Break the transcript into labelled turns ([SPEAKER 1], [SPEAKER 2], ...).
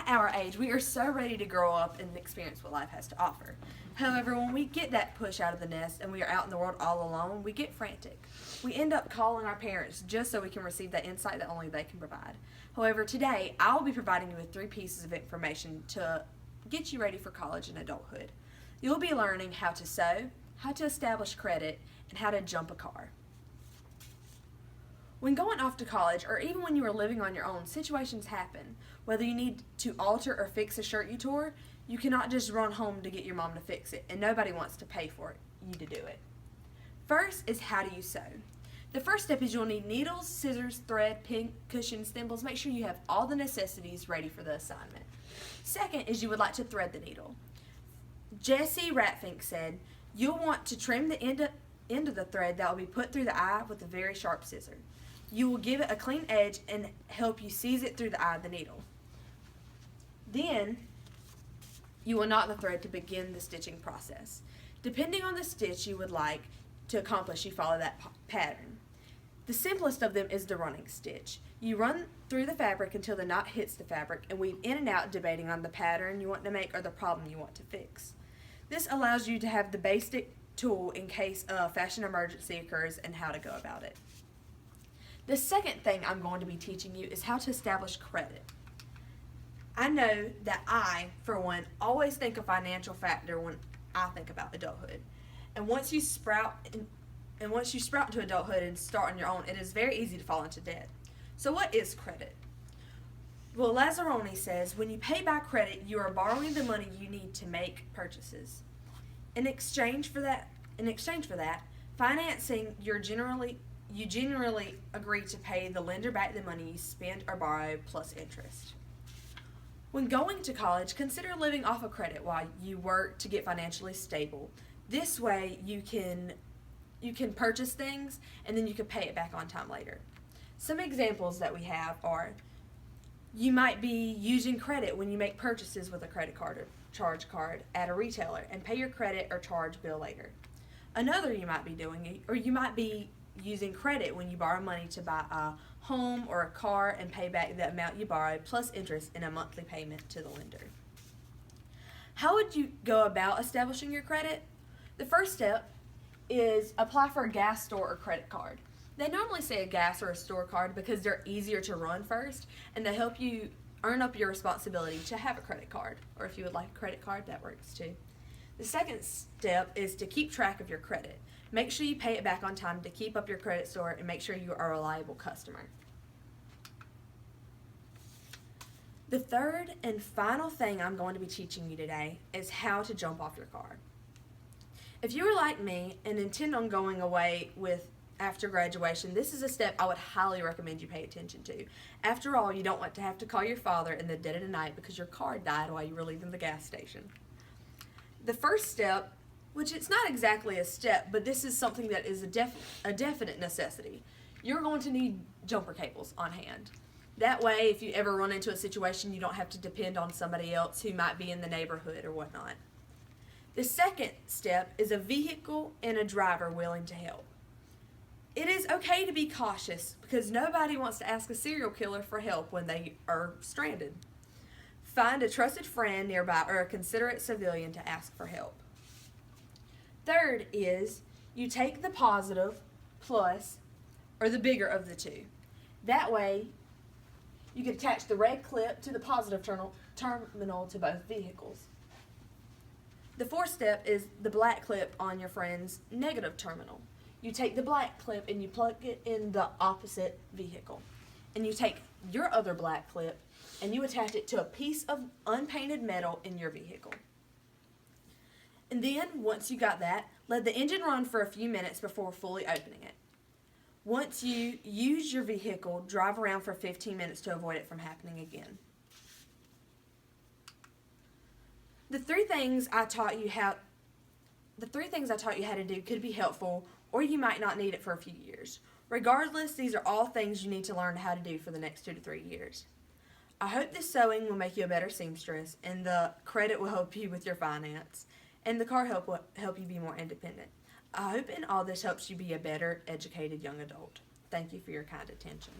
[SPEAKER 1] our age, we are so ready to grow up and experience what life has to offer. However, when we get that push out of the nest and we are out in the world all alone, we get frantic. We end up calling our parents just so we can receive that insight that only they can provide. However, today I'll be providing you with 3 pieces of information to get you ready for college and adulthood. You'll be learning how to sew, how to establish credit, and how to jump a car. When going off to college, or even when you are living on your own, situations happen. Whether you need to alter or fix a shirt you tore, you cannot just run home to get your mom to fix it, and nobody wants to pay for you to do it. First is how do you sew. The first step is you'll need needles, scissors, thread, pin cushions, thimbles. Make sure you have all the necessities ready for the assignment. Second is you would like to thread the needle. Jesse Ratfink said, you'll want to trim the end of the thread that will be put through the eye with a very sharp scissor. You will give it a clean edge and help you seize it through the eye of the needle. Then, you will knot the thread to begin the stitching process. Depending on the stitch you would like to accomplish, you follow that pattern. The simplest of them is the running stitch. You run through the fabric until the knot hits the fabric and weave in and out debating on the pattern you want to make or the problem you want to fix. This allows you to have the basic tool in case a fashion emergency occurs and how to go about it. The second thing I'm going to be teaching you is how to establish credit. I know that I, for one, always think a financial factor when I think about adulthood. And once you sprout into adulthood and start on your own, it is very easy to fall into debt. So what is credit? Well, Lazzaroni says, when you pay by credit, you are borrowing the money you need to make purchases. In exchange for that, financing you generally agree to pay the lender back the money you spend or borrow plus interest. When going to college, consider living off of credit while you work to get financially stable. This way you can purchase things and then you can pay it back on time later. Some examples that we have are you might be using credit when you make purchases with a credit card or charge card at a retailer and pay your credit or charge bill later. Another you might be using credit when you borrow money to buy a home or a car and pay back the amount you borrowed plus interest in a monthly payment to the lender. How would you go about establishing your credit? The first step is apply for a gas store or credit card. They normally say a gas or a store card because they're easier to run first and they help you earn up your responsibility to have a credit card, or if you would like a credit card, that works too. The second step is to keep track of your credit. Make sure you pay it back on time to keep up your credit score and make sure you are a reliable customer. The third and final thing I'm going to be teaching you today is how to jump off your car. If you are like me and intend on going away after graduation, this is a step I would highly recommend you pay attention to. After all, you don't want to have to call your father in the dead of the night because your car died while you were leaving the gas station. The first step, which it's not exactly a step, but this is something that is a definite necessity. You're going to need jumper cables on hand. That way, if you ever run into a situation, you don't have to depend on somebody else who might be in the neighborhood or whatnot. The second step is a vehicle and a driver willing to help. It is okay to be cautious because nobody wants to ask a serial killer for help when they are stranded. Find a trusted friend nearby or a considerate civilian to ask for help. Third is you take the positive, plus, or the bigger of the two. That way, you can attach the red clip to the positive terminal to both vehicles. The fourth step is the black clip on your friend's negative terminal. You take the black clip and you plug it in the opposite vehicle. And you take your other black clip and you attach it to a piece of unpainted metal in your vehicle. And then, once you got that, let the engine run for a few minutes before fully opening it. Once you use your vehicle, drive around for 15 minutes to avoid it from happening again. The three things I taught you how to do could be helpful, or you might not need it for a few years. Regardless, these are all things you need to learn how to do for the next 2 to 3 years. I hope this sewing will make you a better seamstress, and the credit will help you with your finance, and the car will help you be more independent. I hope in all this helps you be a better educated young adult. Thank you for your kind attention.